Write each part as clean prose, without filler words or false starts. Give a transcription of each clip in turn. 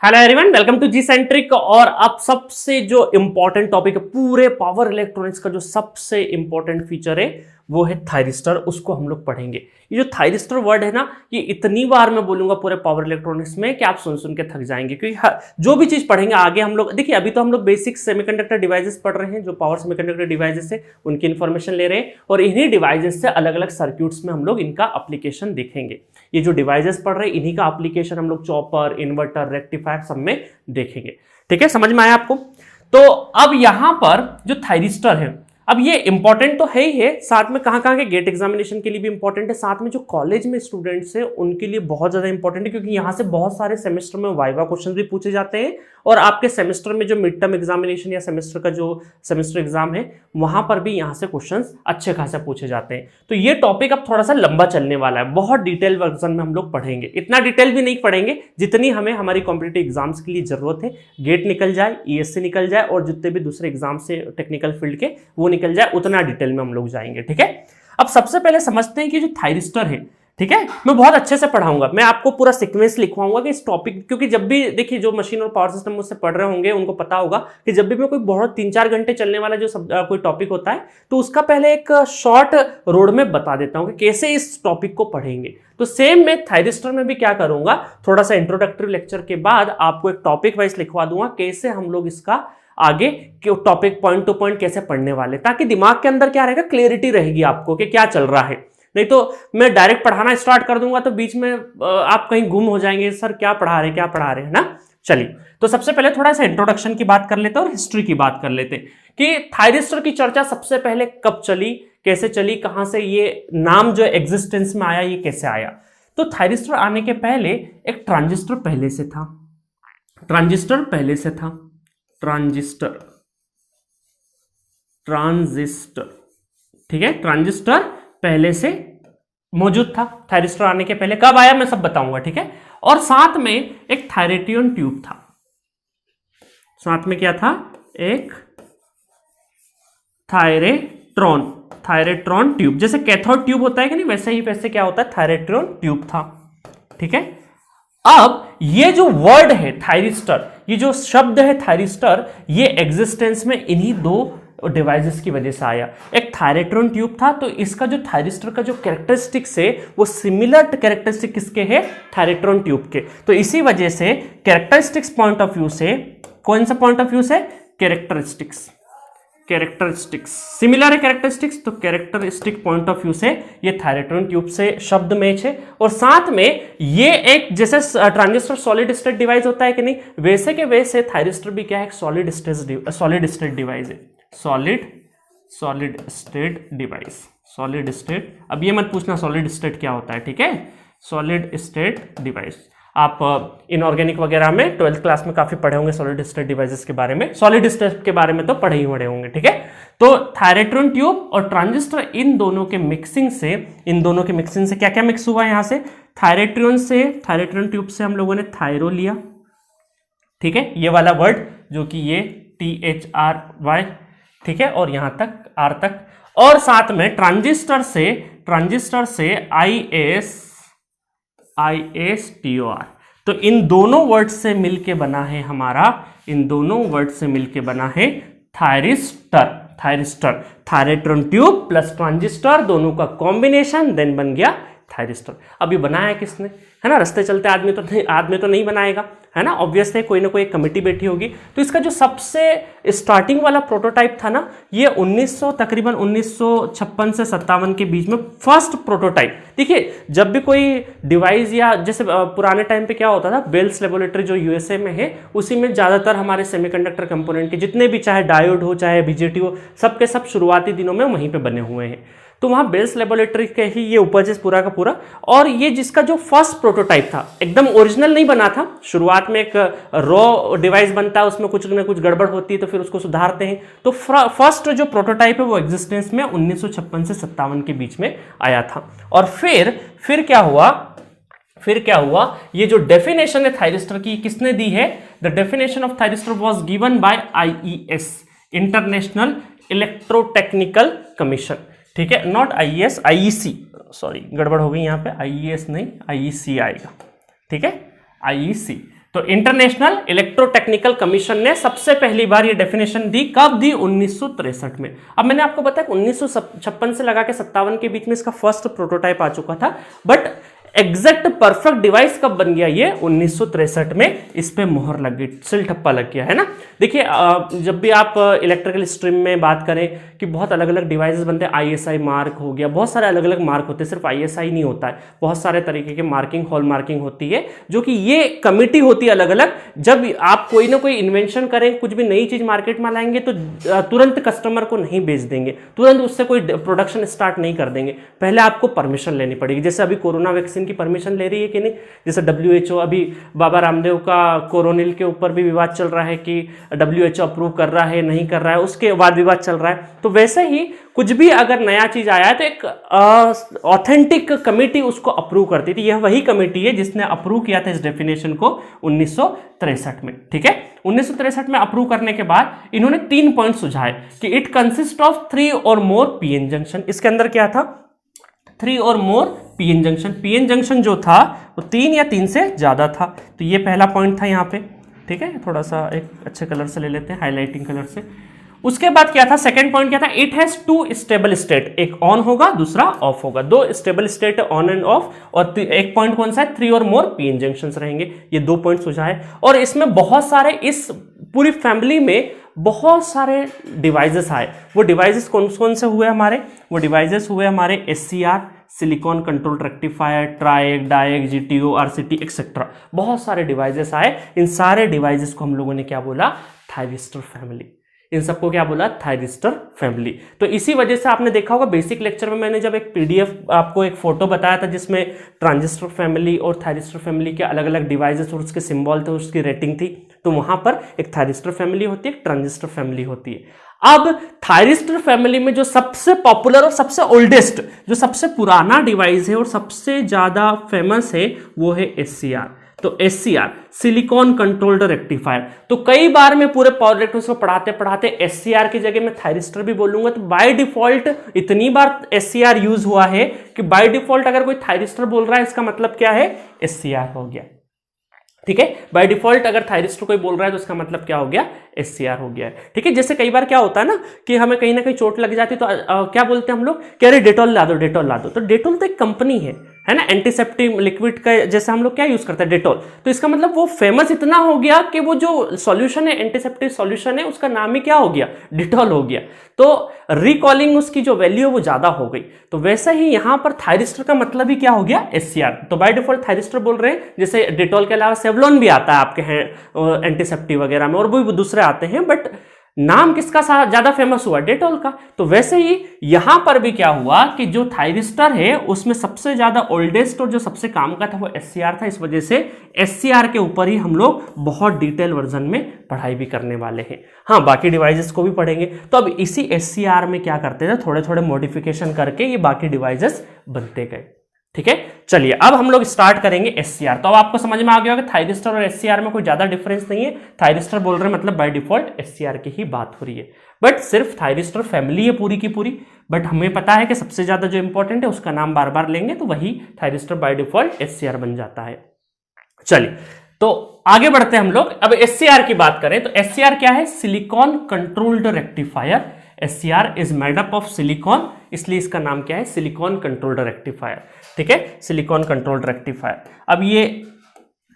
Hello everyone, welcome to G centric. और अब सबसे जो इंपॉर्टेंट टॉपिक है पूरे पावर इलेक्ट्रॉनिक्स का, जो सबसे इंपॉर्टेंट फीचर है वो है थायरिस्टर। उसको हम लोग पढ़ेंगे। ये जो थायरिस्टर वर्ड है ना, ये इतनी बार मैं बोलूंगा पूरे पावर इलेक्ट्रॉनिक्स में कि आप सुन सुन के थक जाएंगे, क्योंकि जो भी चीज पढ़ेंगे आगे हम लोग देखिए। अभी तो हम लोग बेसिक सेमीकंडक्टर डिवाइसेस पढ़ रहे हैं, जो पावर सेमीकंडक्टर डिवाइसेस है उनकी इंफॉर्मेशन ले रहे हैं, और इन्हीं डिवाइसेस से अलग अलग सर्क्यूट्स में हम लोग इनका एप्लीकेशन देखेंगे। ये जो डिवाइसेस पढ़ रहे हैं इन्हीं का एप्लीकेशन हम लोग चॉपर, इन्वर्टर, रेक्टिफायर सब में देखेंगे। ठीक है, समझ में आया आपको? तो अब यहां पर जो थायरिस्टर है, अब ये इंपॉर्टेंट तो है ही है, साथ में कहां के गेट एग्जामिनेशन के लिए भी इंपॉर्टेंट है, साथ में जो कॉलेज में स्टूडेंट्स हैं उनके लिए बहुत ज्यादा इंपॉर्टेंट है, क्योंकि यहां से बहुत सारे सेमेस्टर में वाइवा क्वेश्चन भी पूछे जाते हैं, और आपके सेमेस्टर में जो मिड टर्म एग्जामिनेशन या सेमेस्टर का जो सेमेस्टर एग्जाम है वहां पर भी यहां से क्वेश्चंस अच्छे खासे पूछे जाते हैं। तो ये टॉपिक अब थोड़ा सा लंबा चलने वाला है, बहुत डिटेल वर्जन में हम लोग पढ़ेंगे। इतना डिटेल भी नहीं पढ़ेंगे जितनी हमें हमारी कॉम्पिटिटिव एग्जाम्स के लिए जरूरत है। गेट निकल जाए, ईएससी निकल जाए, और जितने भी दूसरे एग्जाम से टेक्निकल फील्ड के वो निकल जाए, उतना डिटेल में हम लोग जाएंगे। ठीक है, अब सबसे पहले समझते हैं कि जो थायरिस्टर है, ठीक है, मैं बहुत अच्छे से पढ़ाऊंगा, मैं आपको पूरा सीक्वेंस लिखवाऊंगा कि इस टॉपिक, क्योंकि जब भी देखिए जो मशीन और पावर सिस्टम मुझसे पढ़ रहे होंगे उनको पता होगा कि जब भी मैं कोई बहुत 3-4 घंटे चलने वाला जो कोई टॉपिक होता है तो उसका पहले एक शॉर्ट रोड में बता देता हूं कि कैसे इस टॉपिक को पढ़ेंगे। तो सेम मैं थायरिस्टर में भी क्या करूंगा, थोड़ा सा इंट्रोडक्टरी लेक्चर के बाद आपको एक टॉपिक वाइज लिखवा दूंगा कैसे हम लोग इसका आगे टॉपिक पॉइंट टू पॉइंट कैसे पढ़ने वाले, ताकि दिमाग के अंदर क्या रहेगा, क्लियरिटी रहेगी आपको कि क्या चल रहा है। नहीं तो मैं डायरेक्ट पढ़ाना स्टार्ट कर दूंगा तो बीच में आप कहीं गुम हो जाएंगे, सर क्या पढ़ा रहे हैं ना। चलिए, तो सबसे पहले थोड़ा सा इंट्रोडक्शन की बात कर लेते हैं और हिस्ट्री की बात कर लेते हैं कि थायरिस्टर की चर्चा सबसे पहले कब चली, कैसे चली, कहां से ये नाम जो एग्जिस्टेंस में आया, ये कैसे आया। तो थायरिस्टर आने के पहले एक ट्रांजिस्टर पहले से था। ट्रांजिस्टर, ठीक है, ट्रांजिस्टर पहले से मौजूद था। थायरिस्टर आने के पहले कब आया मैं सब बताऊंगा। ठीक है, और साथ में एक थायरेट्रियन ट्यूब था। साथ में क्या था, एक थायरेट्रॉन ट्यूब, जैसे कैथोड ट्यूब होता है कि नहीं, वैसे क्या होता है, थायरेट्रॉन ट्यूब था। ठीक है, अब ये जो वर्ड है थायरिस्टर, ये जो शब्द है थायरिस्टर, ये एग्जिस्टेंस में इन्हीं दो डिवाइसेस की वजह से आया। एक थायरेट्रॉन ट्यूब था, तो इसका जो थायरिस्टर का जो कैरेक्टरिस्टिक्स है वो सिमिलर कैरेक्टरिस्टिक किसके है, थायरेट्रॉन ट्यूब के। तो इसी वजह से कैरेक्टरिस्टिक्स पॉइंट ऑफ व्यू से, कौन सा पॉइंट ऑफ व्यू से, कैरेक्टरिस्टिक्स सिमिलर है कैरेक्टरिस्टिक्स, तो कैरेक्टरिस्टिक पॉइंट ऑफ व्यू से ये थायरेट्रॉन ट्यूब से शब्द मैच है। और साथ में ये एक, जैसे ट्रांजिस्टर सॉलिड स्टेट डिवाइस होता है कि नहीं, वैसे के वैसे थायरिस्टर भी क्या है, सॉलिड स्टेट डिवाइस है। सॉलिड स्टेट, अब ये मत पूछना सॉलिड स्टेट क्या होता है, ठीक है, सॉलिड स्टेट डिवाइस आप इनऑर्गेनिक वगैरह में 12th क्लास में काफी पढ़े होंगे सॉलिड स्टेट डिवाइसेस के बारे में, सॉलिड स्टेट के बारे में तो पढ़े होंगे। ठीक है, तो थायरेट्रॉन ट्यूब और ट्रांजिस्टर, इन दोनों के मिक्सिंग से क्या क्या मिक्स हुआ यहां से, थायरेट्रॉन ट्यूब से हम लोगों ने थायरो लिया। ठीक है, ये वाला वर्ड जो कि ये THRY, ठीक है, और यहां तक R तक, और साथ में ट्रांजिस्टर से ISTOR। तो इन दोनों वर्ड से मिलके बना है थायरिस्टर। थायरेट्रॉन ट्यूब प्लस ट्रांजिस्टर दोनों का कॉम्बिनेशन देन बन गया थायरिस्टर। अब ये बनाया किसने, है ना, रास्ते चलते आदमी तो नहीं बनाएगा, है ना, ऑब्वियस है, कोई ना कोई कमेटी बैठी होगी। तो इसका जो सबसे स्टार्टिंग वाला प्रोटोटाइप था ना, ये तकरीबन 1956 से 57 के बीच में फर्स्ट प्रोटोटाइप। देखिए, जब भी कोई डिवाइस, या जैसे पुराने टाइम पे क्या होता था, बेल्स लेबोरेटरी जो यूएसए में है, उसी में ज्यादातर हमारे सेमीकंडक्टर कंपोनेंट के जितने भी, चाहे डायोड हो चाहे बीजेटी हो, सबके सब शुरुआती दिनों में वहीं पे बने हुए हैं। तो वहां बेल्स लेबोरेटरी के ही ये उपज पूरा का पूरा, और ये जिसका जो फर्स्ट प्रोटोटाइप था, एकदम ओरिजिनल नहीं बना था। शुरुआत में एक रॉ डिवाइस बनता है, उसमें कुछ ना कुछ गड़बड़ होती है तो फिर उसको सुधारते हैं। तो फर्स्ट जो प्रोटोटाइप है वो एग्जिस्टेंस में 1956 से 57 के बीच में आया था। और फिर क्या हुआ, ये जो डेफिनेशन है थायरिस्टर की किसने दी है, the definition of thyristor was given by IES, international electrotechnical commission. ठीक है, नॉट IES, IEC, सॉरी गड़बड़ हो गई यहाँ पे, IES नहीं IEC आएगा। ठीक है, IEC। तो इंटरनेशनल इलेक्ट्रोटेक्निकल कमीशन ने सबसे पहली बार ये डेफिनेशन दी, कब दी? 1963 में। अब मैंने आपको बताया 1956 से लगा के 57 के बीच में इसका फर्स्ट प्रोटोटाइप आ चुका था, बट एग्जैक्ट परफेक्ट डिवाइस कब बन गया? ये 1963 में इस पे मोहर लग गई, सिल ठप्पा लग गया, है ना। देखिए जब भी आप इलेक्ट्रिकल स्ट्रीम में बात करें कि बहुत अलग अलग डिवाइसेस बनते हैं, आईएसआई मार्क हो गया, बहुत सारे अलग अलग मार्क होते हैं, सिर्फ आईएसआई नहीं होता है, बहुत सारे तरीके के मार्किंग, हॉल मार्किंग होती है, जो कि ये कमिटी होती है अलग अलग। जब आप कोई ना कोई इन्वेंशन करें, कुछ भी नई चीज मार्केट में लाएंगे तो तुरंत कस्टमर को नहीं बेच देंगे, तुरंत उससे कोई प्रोडक्शन स्टार्ट नहीं कर देंगे, पहले आपको परमिशन लेनी पड़ेगी। जैसे अभी कोरोना वैक्सीन की परमिशन ले रही है कि नहीं, जैसे WHO अभी बाबा रामदेव का कोरोनिल के ऊपर भी विवाद चल रहा है कि WHO अप्रूव कर रहा है नहीं कर रहा है, उसके बाद विवाद चल रहा है। तो वैसे ही कुछ भी अगर नया चीज आया है तो एक ऑथेंटिक कमेटी उसको अप्रूव करती थी। यह वही कमेटी है जिसने अप्रूव किया था इस डेफिनेशन को 1963 में, ठीक है। 1963 में अप्रूव करने के बाद इन्होंने 3 पॉइंट सुझाए कि इट कंसिस्ट ऑफ 3 और मोर पीएन जंक्शन। इसके अंदर क्या था? 3 और मोर पीएन जंक्शन। पीएन जंक्शन जो था वो 3 या 3 से ज्यादा था, तो ये पहला पॉइंट था यहाँ पे, ठीक है। थोड़ा सा एक अच्छे कलर से ले लेते हैं, हाईलाइटिंग कलर से। उसके बाद क्या था? सेकंड पॉइंट क्या था? इट हैज 2 स्टेबल स्टेट, एक ऑन होगा दूसरा ऑफ होगा, 2 stable state on end of. और एक पॉइंट कौन सा है? 3 और मोर पीएन जंक्शंस रहेंगे। ये 2 पॉइंट सुझाए, और इसमें बहुत सारे, इस पूरी फैमिली में बहुत सारे डिवाइसेस आए। वो डिवाइसेस कौन कौन से हुए हमारे? वो डिवाइसेस हुए हमारे SCR, silicon control rectifier, triac, diac, GTO, RCT etcetera, बहुत सारे डिवाइसेस आए। इन सारे डिवाइसेस को हम लोगों ने क्या बोला? Thyristor family. इन सबको क्या बोला? Thyristor family. तो इसी वजह से आपने देखा होगा बेसिक लेक्चर में मैंने जब एक PDF आपको एक फोटो बताया था जिसमें ट्रांजिस्टर फैमिली और थायरिस्टर फैमिली के अलग अलग डिवाइसेस और उसके सिंबल थे, उसकी रेटिंग थी, तो वहां पर एक थायरिस्टर फैमिली होती है, एक ट्रांजिस्टर फैमिली होती है। अब थायरिस्टर फैमिली में जो सबसे पॉपुलर और सबसे ओल्डेस्ट, जो सबसे पुराना डिवाइस है और सबसे ज्यादा फेमस है, वो है SCR। तो SCR, सिलिकॉन कंट्रोल्ड रेक्टिफायर। तो कई बार मैं पूरे पावर इलेक्ट्रॉनिक्स को पढ़ाते पढ़ाते SCR की जगह मैं थायरिस्टर भी बोलूंगा, तो बाय डिफॉल्ट इतनी बार SCR यूज हुआ है कि बाय डिफॉल्ट अगर कोई थायरिस्टर बोल रहा है इसका मतलब क्या है? SCR हो गया, ठीक है। बाय डिफॉल्ट अगर थायरिस्टर कोई बोल रहा है तो इसका मतलब क्या हो गया? SCR हो गया है, ठीक है। जैसे कई बार क्या होता है ना कि हमें कहीं ना कहीं चोट लग जाती है तो क्या बोलते हैं हम लोग कि अरे डेटॉल ला दो, डेटॉल ला दो। तो डेटॉल तो एक कंपनी है ना, एंटीसेप्टिक लिक्विड का, जैसे हम लोग क्या यूज करते हैं? डेटॉल। तो इसका मतलब वो फेमस इतना हो गया कि वो जो सॉल्यूशन है, एंटीसेप्टिक सॉल्यूशन है, उसका नाम ही क्या हो गया? डेटॉल हो गया। तो रिकॉलिंग उसकी जो वैल्यू है वो ज्यादा हो गई। तो वैसे ही यहां पर थायरिस्टर का मतलब ही क्या हो गया? SCR। तो बाय डिफॉल्ट थायरिस्टर बोल रहे हैं। जैसे डेटॉल के अलावा सेवलॉन भी आता है आपके हैं एंटीसेप्टिक वगैरह में, और भी दूसरे आते हैं, बट नाम किसका ज्यादा फेमस हुआ? डेटॉल का। तो वैसे ही यहां पर भी क्या हुआ कि जो थायरिस्टर है उसमें सबसे ज्यादा ओल्डेस्ट और जो सबसे काम का था वो SCR था। इस वजह से SCR के ऊपर ही हम लोग बहुत डिटेल वर्जन में पढ़ाई भी करने वाले हैं। हाँ, बाकी डिवाइसेस को भी पढ़ेंगे। तो अब इसी SCR में क्या करते थे? थोड़े थोड़े मॉडिफिकेशन करके ये बाकी डिवाइसेस बनते गए, ठीक है। चलिए अब हम लोग स्टार्ट करेंगे SCR। तो अब आपको समझ में आ गया होगा थायरिस्टर और SCR में कोई ज्यादा डिफरेंस नहीं है। थायरिस्टर बोल रहे हैं मतलब बाय डिफॉल्ट SCR की ही बात हो रही है, बट सिर्फ थायरिस्टर फैमिली है पूरी की पूरी। बट हमें पता है कि सबसे ज्यादा जो इंपॉर्टेंट है उसका नाम बार बार लेंगे तो वही थायरिस्टर बाय डिफॉल्ट SCR बन जाता है। चलिए तो आगे बढ़ते हैं हम लोग। अब SCR की बात करें तो SCR क्या है? Silicon controlled rectifier. SCR is made up of silicon, इसलिए इसका नाम क्या है? सिलिकॉन कंट्रोल्ड रेक्टिफायर, ठीक है। Silicon controlled rectifier. अब ये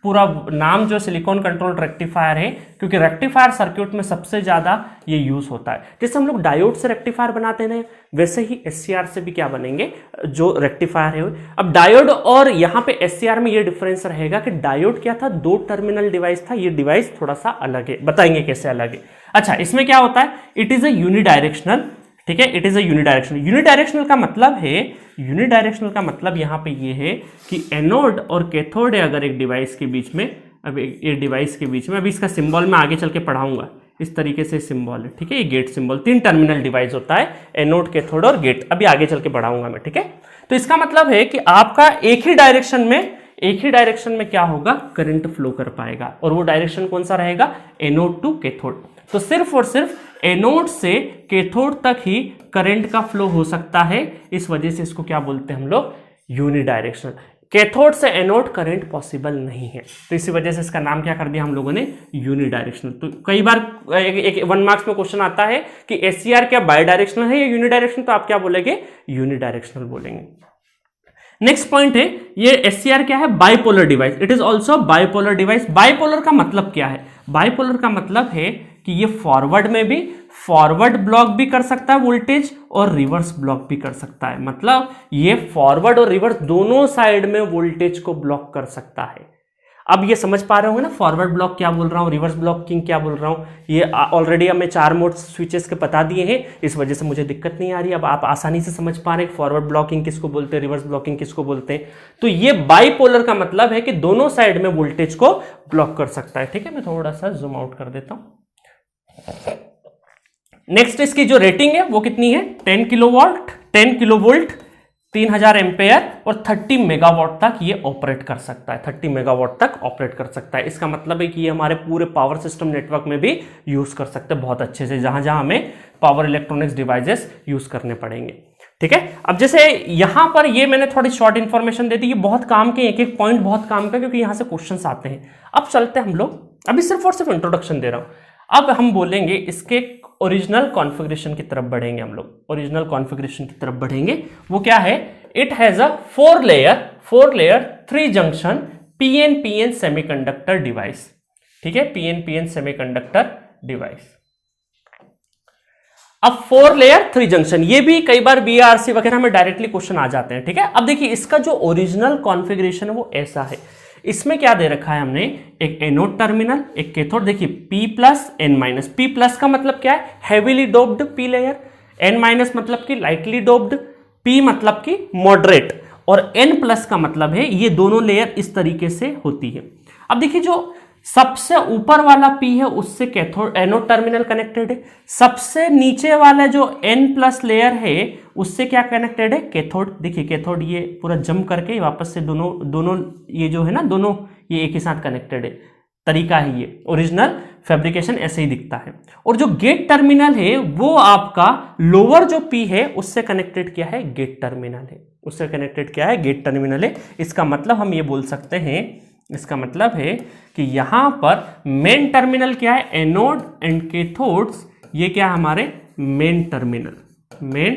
पूरा नाम जो सिलिकॉन कंट्रोल्ड रेक्टिफायर है क्योंकि रेक्टिफायर सर्किट में सबसे ज्यादा ये यूज होता है। जैसे हम लोग डायोड से रेक्टिफायर बनाते हैं वैसे ही SCR से भी क्या बनेंगे? जो रेक्टिफायर है। अब डायोड और यहाँ पे SCR में ये डिफरेंस रहेगा कि डायोड क्या था? 2 टर्मिनल डिवाइस था, ये डिवाइस थोड़ा सा अलग है, बताएंगे कैसे अलग है। अच्छा, इसमें क्या होता है? इट इज अ यूनिडायरेक्शनल, ठीक है। It is a unidirectional. Unidirectional का मतलब है, यूनिडायरेक्शनल का मतलब यहाँ पे ये है कि एनोड और कैथोड है अगर एक डिवाइस के बीच में, अब ये डिवाइस के बीच में, अभी इसका सिंबल मैं आगे चल के पढ़ाऊंगा, इस तरीके से सिंबल है, ठीक है। ये गेट सिंबल, 3 टर्मिनल डिवाइस होता है, एनोड, कैथोड और गेट, अभी आगे चल के पढ़ाऊंगा मैं, ठीक है। तो इसका मतलब है कि आपका एक ही डायरेक्शन में क्या होगा? करंट फ्लो कर पाएगा, और वो डायरेक्शन कौन सा रहेगा? Anode to cathode. तो सिर्फ और सिर्फ एनोड से कैथोड तक ही करंट का फ्लो हो सकता है, इस वजह से इसको क्या बोलते हैं हम लोग? यूनिडायरेक्शनल। कैथोड से एनोड करंट पॉसिबल नहीं है, तो इसी वजह से इसका नाम क्या कर दिया हम लोगों ने, यूनिडायरेक्शनल। तो कई बार एक 1 मार्क्स में क्वेश्चन आता है कि SCR क्या बाई डायरेक्शनल है या यूनिडायरेक्शनल, तो आप क्या बोलेंगे, यूनिडायरेक्शनल बोलेंगे। नेक्स्ट पॉइंट है, ये SCR क्या है, bipolar device, it is also bipolar device. Bipolar का मतलब क्या है, बाइपोलर का मतलब है कि ये फॉरवर्ड में भी फॉरवर्ड ब्लॉक भी कर सकता है वोल्टेज और रिवर्स ब्लॉक भी कर सकता है, मतलब ये फॉरवर्ड और रिवर्स दोनों साइड में वोल्टेज को ब्लॉक कर सकता है। अब ये समझ पा रहे होंगे ना, फॉरवर्ड ब्लॉक क्या बोल रहा हूं, रिवर्स ब्लॉकिंग क्या बोल रहा हूं, ये ऑलरेडी हमें 4 मोड स्विचेस के बता दिए हैं, इस वजह से मुझे दिक्कत नहीं आ रही। अब आप आसानी से समझ पा रहे हैं फॉरवर्ड ब्लॉकिंग किसको बोलते हैं, रिवर्स ब्लॉकिंग किसको बोलते हैं। तो ये बाइपोलर का मतलब है कि दोनों साइड में वोल्टेज को ब्लॉक कर सकता है। ठीक है, मैं थोड़ा सा जूम आउट कर देता हूं। नेक्स्ट इसकी जो रेटिंग है वो कितनी है, 10 किलोवोल्ट 3000 एम्पेयर और 30 मेगावाट तक ये ऑपरेट कर सकता है, 30 मेगावाट तक ऑपरेट कर सकता है। इसका मतलब है कि ये हमारे पूरे पावर सिस्टम नेटवर्क में भी यूज कर सकते हैं बहुत अच्छे से, जहां जहां हमें पावर इलेक्ट्रॉनिक्स डिवाइसेस यूज करने पड़ेंगे। ठीक है, अब जैसे यहां पर ये मैंने थोड़ी शॉर्ट इंफॉर्मेशन दे दी, ये बहुत काम के, एक एक पॉइंट बहुत काम का, क्योंकि यहां से क्वेश्चंस आते हैं। अब चलते हम लोग, अभी सिर्फ और सिर्फ इंट्रोडक्शन दे रहा हूं, अब हम बोलेंगे इसके ओरिजिनल कॉन्फ़िगरेशन की तरफ बढ़ेंगे हम लोग, ओरिजिनल कॉन्फ़िगरेशन की तरफ बढ़ेंगे। वो क्या है, it has a 4 layer 3 junction PNPN semiconductor device. ठीक है, PNPN सेमीकंडक्टर डिवाइस। अब 4 लेयर 3 जंक्शन, ये भी कई बार BRC वगैरह में डायरेक्टली क्वेश्चन आ जाते हैं। ठीक है, अब देखिए इसका जो ओरिजिनल कॉन्फ़िगरेशन है वो ऐसा है। इसमें क्या दे रखा है हमने, एक एनोड टर्मिनल, एक कैथोड, देखिए P+N-, P+ का मतलब क्या है, heavily doped P layer, N- मतलब कि लाइटली डोप्ड, P मतलब कि मॉडरेट, और N+ का मतलब है ये दोनों लेयर इस तरीके से होती है। अब देखिए जो सबसे ऊपर वाला P है उससे कैथोड एनोड टर्मिनल कनेक्टेड है, सबसे नीचे वाला जो N+ लेयर है उससे क्या कनेक्टेड है, कैथोड। देखिए कैथोड ये पूरा जंप करके वापस से दोनों ये जो है ना, दोनों ये एक ही साथ कनेक्टेड है, तरीका है ये, ओरिजिनल फैब्रिकेशन ऐसे ही दिखता है। और जो गेट टर्मिनल है वो आपका लोअर जो P है उससे कनेक्टेड क्या है, गेट टर्मिनल है, उससे कनेक्टेड क्या है, गेट टर्मिनल है। इसका मतलब हम ये बोल सकते हैं, इसका मतलब है कि यहां पर मेन टर्मिनल क्या है, एनोड एंड कैथोड्स, ये क्या है हमारे मेन टर्मिनल, मेन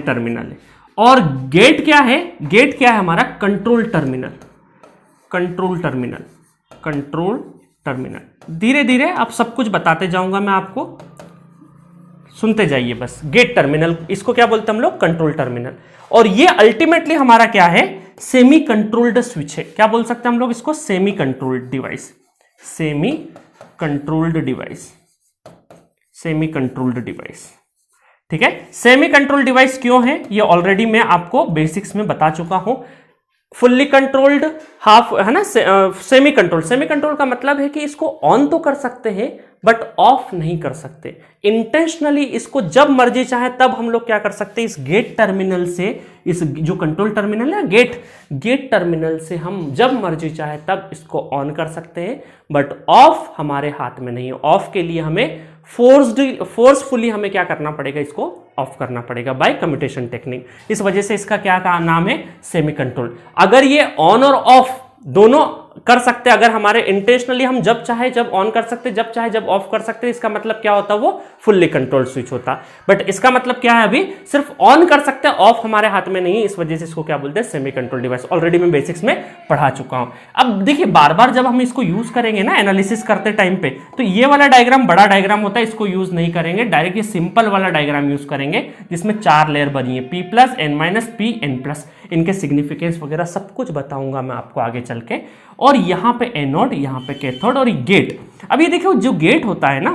टर्मिनल है। और गेट क्या है, गेट क्या है हमारा, कंट्रोल टर्मिनल। धीरे धीरे अब सब कुछ बताते जाऊंगा मैं आपको, सुनते जाइए बस। गेट टर्मिनल, इसको क्या बोलते हैं हम लोग, कंट्रोल टर्मिनल। और ये अल्टीमेटली हमारा क्या है, सेमी कंट्रोल्ड स्विच है। क्या बोल सकते हैं हम लोग इसको, सेमी कंट्रोल्ड डिवाइस। ठीक है, सेमी कंट्रोल्ड डिवाइस क्यों है, ये ऑलरेडी मैं आपको बेसिक्स में बता चुका हूं। फुल्ली कंट्रोल्ड, हाफ है ना, सेमी कंट्रोल का मतलब है कि इसको ऑन तो कर सकते हैं बट ऑफ नहीं कर सकते। इंटेंशनली इसको जब मर्जी चाहे तब हम लोग क्या कर सकते हैं, इस गेट टर्मिनल से, इस जो कंट्रोल टर्मिनल है गेट टर्मिनल से हम जब मर्जी चाहे तब इसको ऑन कर सकते हैं, बट ऑफ हमारे हाथ में नहीं है। ऑफ के लिए हमें फोर्सफुली हमें क्या करना पड़ेगा, इसको ऑफ करना पड़ेगा बाय कम्यूटेशन टेक्निक। इस वजह से इसका क्या नाम है, सेमी कंट्रोल। अगर ये ऑन और ऑफ दोनों कर सकते हैं, अगर हमारे इंटेंशनली हम जब चाहे जब ऑन कर सकते, जब चाहे जब ऑफ कर सकते, इसका मतलब क्या होता, वो फुल्ली कंट्रोल स्विच होता। बट इसका मतलब क्या है, अभी सिर्फ ऑन कर सकते हैं, ऑफ हमारे हाथ में नहीं, इस वजह से इसको क्या बोलते हैं, सेमी कंट्रोल डिवाइस। ऑलरेडी मैं बेसिक्स में पढ़ा चुका हूं। अब देखिए बार बार जब हम इसको यूज करेंगे ना एनालिसिस करते टाइम पे, तो ये वाला डायग्राम बड़ा डायग्राम होता है, इसको यूज नहीं करेंगे, डायरेक्ट ये सिंपल वाला डायग्राम यूज करेंगे जिसमें 4 लेयर बनी है, P+N- P N+। इनके सिग्निफिकेंस वगैरह सब कुछ बताऊंगा मैं आपको आगे चल के। और यहाँ पे एनोड, यहाँ पे कैथोड और गेट। अब ये देखो जो गेट होता है ना,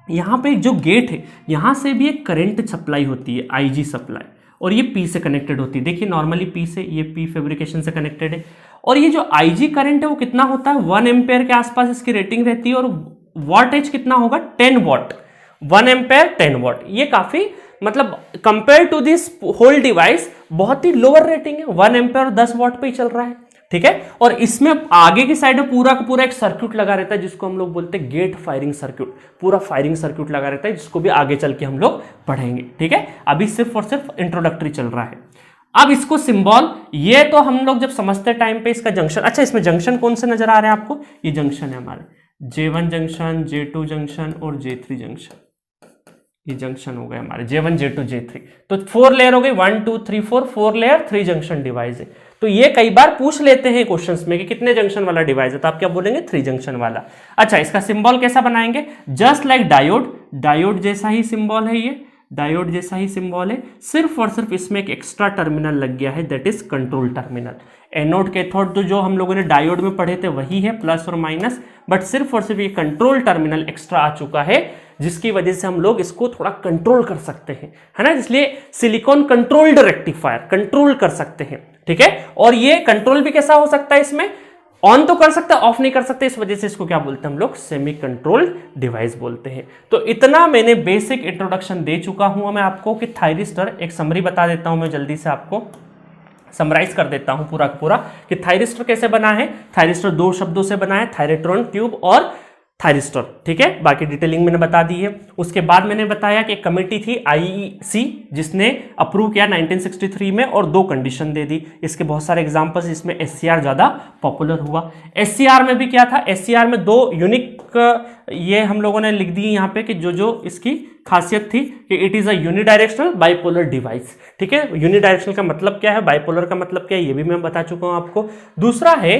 यहाँ पे जो गेट है यहाँ से भी एक करंट सप्लाई होती है, IG सप्लाई, और ये P से कनेक्टेड होती है। देखिए नॉर्मली P से, ये P फैब्रिकेशन से कनेक्टेड है। और ये जो IG करंट है वो कितना होता है, 1 एम्पेयर के आसपास इसकी रेटिंग रहती है, और वॉटेज कितना होगा, 10 वॉट, 1 एम्पेयर 10 वॉट। ये काफी मतलब compare to this whole device बहुत ही लोअर रेटिंग है, 1 एम्पेयर 10 वॉट पे ही चल रहा है। ठीक है। और इसमें आगे की साइड में पूरा का पूरा एक सर्किट लगा रहता है जिसको हम लोग बोलते हैं गेट फायरिंग सर्किट, पूरा फायरिंग सर्किट लगा रहता है जिसको भी आगे चल के हम लोग पढ़ेंगे, ठीक है। अभी सिर्फ और सिर्फ इंट्रोडक्टरी चल रहा है। अब इसको सिंबल, ये तो हम लोग जब समझते टाइम पे इसका जंक्शन, अच्छा इसमें जंक्शन कौन से नजर आ रहे हैं आपको, ये जंक्शन है हमारे J1 जंक्शन, J2 जंक्शन और J3 जंक्शन, ये जंक्शन हो गए हमारे J1 J2 J3। तो 4 लेयर हो गई, 1 2 3 4 लेयर 3 जंक्शन डिवाइस है। तो ये कई बार पूछ लेते हैं क्वेश्चंस में कि कितने जंक्शन वाला डिवाइस है, तो आप क्या बोलेंगे 3 जंक्शन वाला। अच्छा इसका सिंबल कैसा बनाएंगे, जस्ट लाइक डायोड, डायोड जैसा ही सिंबल है, ये डायोड जैसा ही सिंबल है, सिर्फ और सिर्फ इसमें एक एक्स्ट्रा टर्मिनल लग गया है, that is control terminal. Anode cathode तो जो हम लोगों ने डायोड में पढ़े थे वही है, प्लस और माइनस, बट सिर्फ और सिर्फ ये कंट्रोल टर्मिनल एक्स्ट्रा आ चुका है जिसकी वजह से हम लोग इसको थोड़ा कंट्रोल कर सकते हैं, है ना। इसलिए सिलिकॉन कंट्रोल्ड रेक्टिफायर, कंट्रोल कर सकते हैं, ठीक है। और ये कंट्रोल भी कैसा हो सकता है, इसमें ऑन तो कर सकते हैं, ऑफ नहीं कर सकते, इस वजह से इसको क्या बोलते हैं हम लोग, सेमी कंट्रोल्ड डिवाइस बोलते हैं। तो इतना मैंने बेसिक इंट्रोडक्शन दे चुका हूं मैं आपको कि थायरिस्टर, एक समरी बता देता हूं मैं जल्दी से, आपको समराइज कर देता हूं पूरा का पूरा कि थायरिस्टर कैसे बना है। थायरिस्टर 2 शब्दों से बना है, थायरेट्रॉन ट्यूब और थायरिस्टर, ठीक है। बाकी डिटेलिंग मैंने बता दी है। उसके बाद मैंने बताया कि एक कमेटी थी IEC जिसने अप्रूव किया 1963 में और 2 कंडीशन दे दी। इसके बहुत सारे एग्जांपल्स, इसमें SCR ज्यादा पॉपुलर हुआ। SCR में भी क्या था, SCR में 2 यूनिक, ये हम लोगों ने लिख दी यहाँ पे कि जो इसकी खासियत थी कि it is a unidirectional bipolar device, ठीक है। यूनिडायरेक्शनल का मतलब क्या है, बाइपोलर का मतलब क्या है, ये भी मैं बता चुका हूं आपको। दूसरा है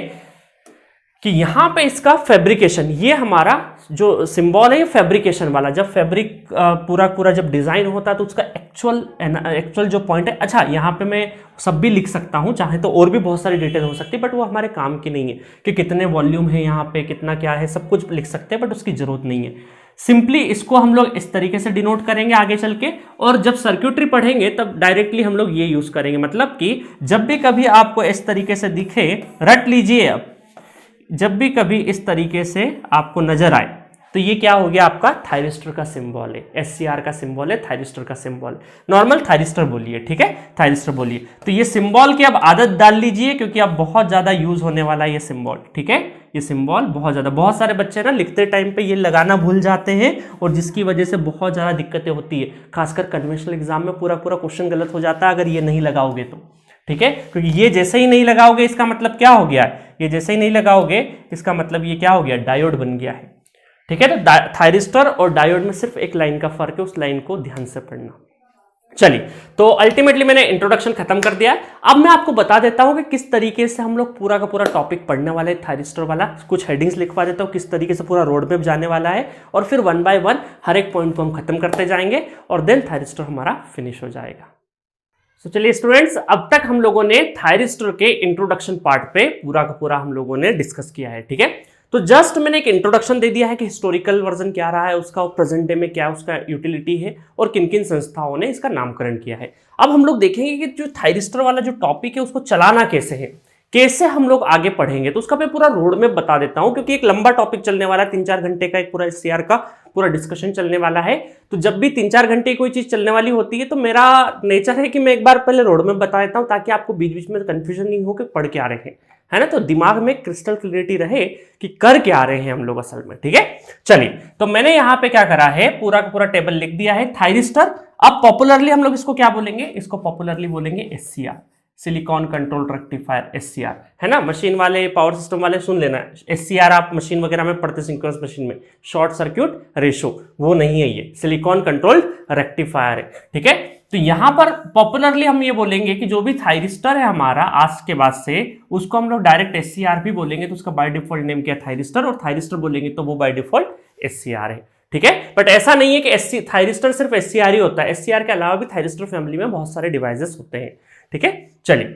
कि यहां पे इसका फैब्रिकेशन, ये हमारा जो सिंबल है ये फैब्रिकेशन वाला, जब फैब्रिक पूरा जब डिजाइन होता है तो उसका एक्चुअल जो पॉइंट है। अच्छा यहाँ पे मैं सब भी लिख सकता हूं, चाहे तो और भी बहुत सारी डिटेल हो सकती है, बट वो हमारे काम की नहीं है कि कितने वॉल्यूम है यहाँ पे, कितना क्या है, सब कुछ लिख सकते हैं, बट उसकी जरूरत नहीं है। सिंपली इसको हम लोग इस तरीके से डिनोट करेंगे आगे चल के, और जब सर्क्यूटरी पढ़ेंगे तब डायरेक्टली हम लोग ये यूज करेंगे। मतलब कि जब भी कभी आपको इस तरीके से दिखे, रट लीजिए, अब जब भी कभी इस तरीके से आपको नजर आए तो ये क्या हो गया, आपका थायरिस्टर का सिंबल है, SCR का सिंबल है, थायरिस्टर का सिंबल। नॉर्मल थायरिस्टर बोलिए, ठीक है, थायरिस्टर बोलिए। तो ये सिंबल की अब आदत डाल लीजिए क्योंकि अब बहुत ज्यादा यूज होने वाला है ये सिंबल, ठीक है। ये सिंबल बहुत ज्यादा, बहुत सारे बच्चे ना लिखते टाइम पे ये लगाना भूल जाते हैं और जिसकी वजह से बहुत ज्यादा दिक्कतें होती है, खासकर कन्वेंशनल एग्जाम में पूरा क्वेश्चन गलत हो जाता है अगर ये नहीं लगाओगे तो, ठीक है। क्योंकि ये जैसे ही नहीं लगाओगे इसका मतलब क्या हो गया, ये जैसे ही नहीं लगाओगे इसका मतलब ये क्या हो गया, डायोड बन गया है, ठीक है। तो थायरिस्टर और डायोड में सिर्फ एक लाइन का फर्क है, उस लाइन को ध्यान से पढ़ना। चलिए, तो अल्टीमेटली मैंने इंट्रोडक्शन खत्म कर दिया। अब मैं आपको बता देता हूं कि किस तरीके से हम लोग पूरा का पूरा टॉपिक पढ़ने वाले हैं, थायरिस्टर वाला। कुछ हेडिंग्स लिखवा देता हूं किस तरीके से पूरा रोड मैप जाने वाला है, और फिर 1 बाय 1 हर एक पॉइंट को हम खत्म करते जाएंगे और देन थायरिस्टर हमारा फिनिश हो जाएगा। तो चलिए स्टूडेंट्स, अब तक हम लोगों ने थायरिस्टर के इंट्रोडक्शन पार्ट पे पूरा का पूरा हम लोगों ने डिस्कस किया है, ठीक है। तो जस्ट मैंने एक इंट्रोडक्शन दे दिया है कि हिस्टोरिकल वर्जन क्या रहा है उसका, और प्रेजेंट डे में क्या उसका यूटिलिटी है और किन किन संस्थाओं ने इसका नामकरण किया है। अब हम लोग देखेंगे कि जो थायरिस्टर वाला जो टॉपिक है उसको चलाना कैसे है, कैसे हम लोग आगे पढ़ेंगे। तो उसका मैं पूरा रोड मैप बता देता हूं क्योंकि एक लंबा टॉपिक चलने वाला है, 3-4 घंटे का एक पूरा SCR का पूरा डिस्कशन चलने वाला है। तो जब भी 3-4 घंटे कोई चीज चलने वाली होती है तो मेरा नेचर है कि मैं एक बार पहले रोड मैप बता देता हूं ताकि आपको बीच बीच में कंफ्यूजन नहीं हो कि पढ़ के आ रहे हैं, है ना। तो दिमाग में क्रिस्टल क्लियरिटी रहे कि कर के आ रहे हैं हम लोग असल में, ठीक है। चलिए, तो मैंने यहाँ पे क्या करा है, पूरा का पूरा टेबल लिख दिया है थायरिस्टर। अब पॉपुलरली हम लोग इसको क्या बोलेंगे, इसको पॉपुलरली बोलेंगे SCR, silicon control rectifier, SCR, है ना। मशीन वाले, पावर सिस्टम वाले सुन लेना, SCR आप मशीन वगैरह में पढ़ते, सिंक्रोनस मशीन में शॉर्ट सर्क्यूट रेशो, वो नहीं है, ये सिलिकॉन कंट्रोल रेक्टिफायर है, ठीक है। तो यहां पर पॉपुलरली हम ये बोलेंगे कि जो भी थायरिस्टर है हमारा आज के बाद से, उसको हम लोग डायरेक्ट SCR भी बोलेंगे। तो उसका बाय डिफॉल्ट नेम क्या है, थायरिस्टर, और थायरिस्टर बोलेंगे तो वो बाय डिफॉल्ट SCR है, ठीक है। बट ऐसा नहीं है कि थायरिस्टर सिर्फ SCR ही होता है, SCR के अलावा भी थायरिस्टर फैमिली में बहुत सारे डिवाइसेस होते हैं, ठीक है। चलिए,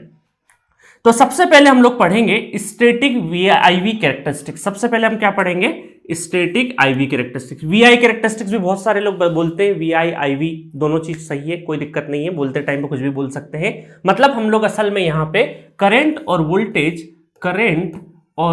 तो सबसे पहले हम लोग पढ़ेंगे स्टैटिक IV कैरेक्टरिस्टिक्स। सबसे पहले हम क्या पढ़ेंगे, static IV characteristics. VI characteristics भी बहुत सारे लोग बोलते हैं, VI IV दोनों चीज सही है, कोई दिक्कत नहीं है, बोलते टाइम पे कुछ भी बोल सकते हैं। मतलब हम लोग असल में यहाँ पे करंट और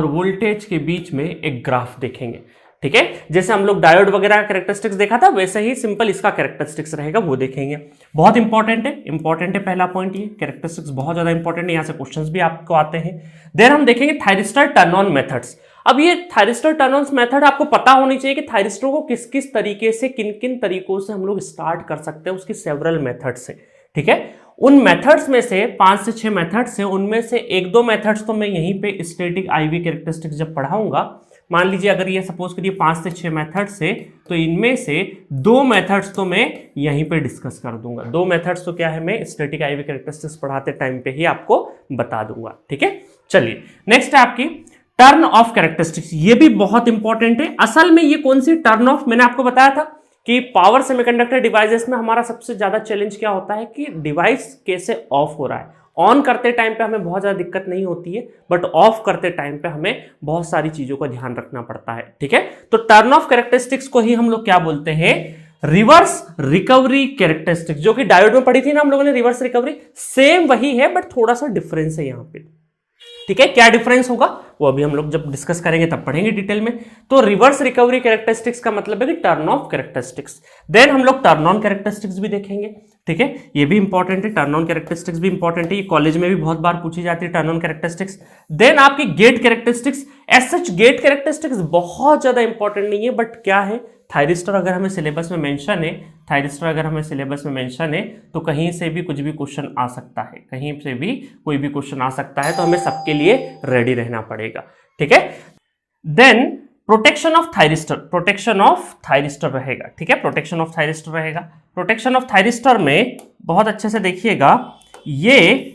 वोल्टेज के बीच में एक ग्राफ देखेंगे। ठीक है, जैसे हम लोग डायोड वगैरह का कैरेक्टरिस्टिक्स देखा था वैसे ही सिंपल इसका कैरेक्टरिस्टिक्स रहेगा, वो देखेंगे। बहुत इंपॉर्टेंट है पहला पॉइंट ये कैरेक्टरिस्टिक्स बहुत ज्यादा इंपॉर्टेंट है, यहां से क्वेश्चंस भी आपको आते हैं। देन हम देखेंगे थायरिस्टर टर्न ऑन मेथड्स। अब ये थायरिस्टर टर्न ऑन मेथड आपको पता होनी चाहिए कि थायरिस्टर को किस किस तरीके से किन किन तरीकों से हम लोग स्टार्ट कर सकते हैं, उसकी सेवरल मेथड्स है, ठीक है। उन मेथड्स में से 5 से 6 मेथड्स हैं, उनमें से 1-2 मेथड्स तो मैं यहीं पे स्टैटिक आईवी कैरेक्टरिस्टिक्स जब पढ़ाऊंगा, मान लीजिए अगर ये सपोज करिए 5 से 6 मेथड्स है तो इनमें से 2 मेथड्स तो मैं यहीं पे डिस्कस कर दूंगा। 2 मेथड्स तो क्या है मैं स्टैटिक आईवी कैरेक्टरिस्टिक्स पढ़ाते टाइम पे ही आपको बता दूंगा, ठीक है। चलिए नेक्स्ट है आपकी टर्न ऑफ कैरेक्टरिस्टिक्स। ये भी बहुत इंपॉर्टेंट है। असल में ये कौन सी टर्न ऑफ, मैंने आपको बताया था कि पावर सेमीकंडक्टर डिवाइसेस में हमारा सबसे ज्यादा चैलेंज क्या होता है कि डिवाइस कैसे ऑफ हो रहा है। ऑन करते टाइम पे हमें बहुत ज्यादा दिक्कत नहीं होती है, बट ऑफ करते टाइम पे हमें बहुत सारी चीजों का ध्यान रखना पड़ता है, ठीक है। तो टर्न ऑफ कैरेक्टरिस्टिक्स को ही हम लोग क्या बोलते हैं, रिवर्स रिकवरी कैरेक्टरिस्टिक्स, जो कि डायोड में पढ़ी थी ना हम लोगों ने रिवर्स रिकवरी, सेम वही है बट थोड़ा सा डिफरेंस है यहां पे, ठीक है। क्या डिफरेंस होगा वो अभी हम लोग जब डिस्कस करेंगे तब पढ़ेंगे डिटेल में। तो रिवर्स रिकवरी कैरेक्टरिस्टिक्स का मतलब है कि टर्न ऑफ कैरेक्टरिस्टिक्स। देन हम लोग टर्न ऑन कैरेक्टरिस्टिक्स भी देखेंगे, ठीक है। ये भी इंपॉर्टेंट है, टर्न ऑन कैरेक्टरिस्टिक्स भी इंपॉर्टेंट है, ये कॉलेज में भी बहुत बार पूछी जाती है टर्न ऑन कैरेक्टरिस्टिक्स। देन आपकी gate characteristics. As such gate characteristics बहुत ज्यादा इंपॉर्टेंट नहीं है, बट क्या है थायरिस्टर अगर हमें सिलेबस में मेंशन है, थायरिस्टर अगर हमें सिलेबस में मेंशन है तो कहीं से भी कुछ भी क्वेश्चन आ सकता है, कहीं से भी कोई भी क्वेश्चन आ सकता है, तो हमें सबके लिए रेडी रहना पड़ेगा, ठीक है। Then protection of thyristor, protection of thyristor रहेगा, ठीक है, प्रोटेक्शन ऑफ थायरिस्टर रहेगा। प्रोटेक्शन ऑफ थायरिस्टर में बहुत अच्छे से देखिएगा ये,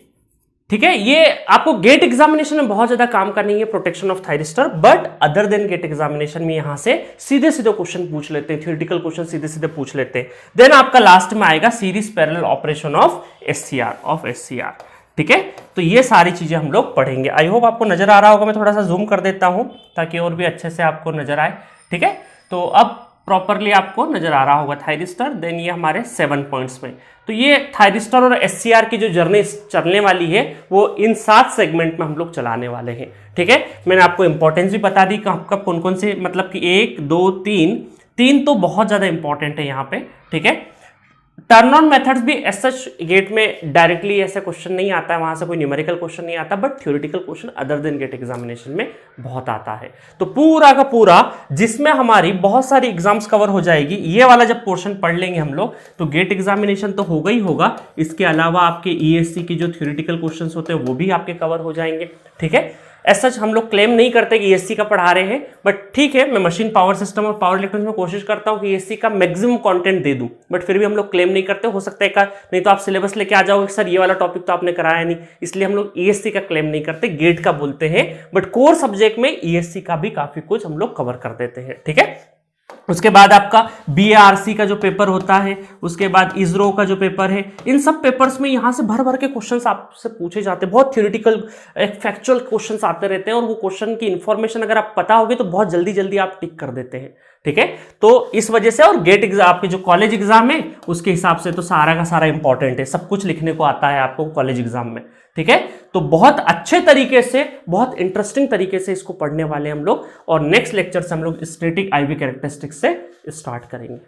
ठीक है, ये आपको गेट एग्जामिनेशन में बहुत ज्यादा काम का नहीं है protection of thyristor, but other than GATE examination में यहां से सीधे सीधे क्वेश्चन पूछ लेते हैं, थ्योरेटिकल क्वेश्चन सीधे सीधे पूछ लेते हैं। देन आपका लास्ट में आएगा series parallel operation of SCR, ठीक है। तो ये सारी चीजें हम लोग पढ़ेंगे। आई होप आपको नजर आ रहा होगा, मैं थोड़ा सा जूम कर देता हूं ताकि और भी अच्छे से आपको नजर आए, ठीक है। तो अब प्रॉपरली आपको नजर आ रहा होगा थायरिस्टर। देन ये हमारे 7 पॉइंट्स में, तो ये थायरिस्टर और एससीआर की जो जर्नी चलने वाली है वो इन 7 सेगमेंट में हम लोग चलाने वाले हैं, ठीक है। मैंने आपको इंपॉर्टेंस भी बता दी कब कौन कौन से, मतलब कि 1 2 3 तो बहुत ज्यादा इंपॉर्टेंट है यहाँ पे, ठीक है। टर्न ऑन मेथड्स भी एज सच गेट में डायरेक्टली ऐसा क्वेश्चन नहीं आता है, वहां से कोई न्यूमेरिकल क्वेश्चन नहीं आता, but theoretical question other than GATE examination में बहुत आता है। तो पूरा का पूरा जिसमें हमारी बहुत सारी एग्जाम्स कवर हो जाएगी, ये वाला जब पोर्शन पढ़ लेंगे हम लोग तो गेट एग्जामिनेशन तो होगा ही होगा, इसके अलावा आपके ईएससी की जो थ्योरेटिकल क्वेश्चन होते हैं वो भी आपके कवर हो जाएंगे, ठीक है। एज सच हम लोग क्लेम नहीं करते कि ईएससी का पढ़ा रहे हैं, बट ठीक है, मैं मशीन पावर सिस्टम और पावर इलेक्ट्रॉनिक्स में कोशिश करता हूं कि ईएससी का मैक्सिमम कंटेंट दे दूं, बट फिर भी हम लोग क्लेम नहीं करते। हो सकता है का नहीं तो आप सिलेबस लेके आ जाओगे सर ये वाला टॉपिक तो आपने कराया नहीं, इसलिए हम लोग ईएससी का क्लेम नहीं करते, गेट का बोलते हैं, बट कोर सब्जेक्ट में ईएससी का भी काफी कुछ हम लोग कवर कर देते हैं, ठीक है। उसके बाद आपका बीएआरसी का जो पेपर होता है, उसके बाद इसरो का जो पेपर है, इन सब पेपर्स में यहां से भर भर के क्वेश्चंस आपसे पूछे जाते हैं, बहुत थ्योरेटिकल फैक्चुअल क्वेश्चंस आते रहते हैं, और वो क्वेश्चन की इंफॉर्मेशन अगर आप पता होगी तो बहुत जल्दी जल्दी आप टिक कर देते हैं, ठीक है। तो इस वजह से, और गेट एग्जाम आपके जो कॉलेज एग्जाम है उसके हिसाब से तो सारा का सारा इंपॉर्टेंट है, सब कुछ लिखने को आता है आपको कॉलेज एग्जाम में, ठीक है। तो बहुत अच्छे तरीके से, बहुत इंटरेस्टिंग तरीके से इसको पढ़ने वाले हम लोग, और नेक्स्ट लेक्चर से हम लोग स्टैटिक आईवी कैरेक्टरिस्टिक्स से स्टार्ट करेंगे।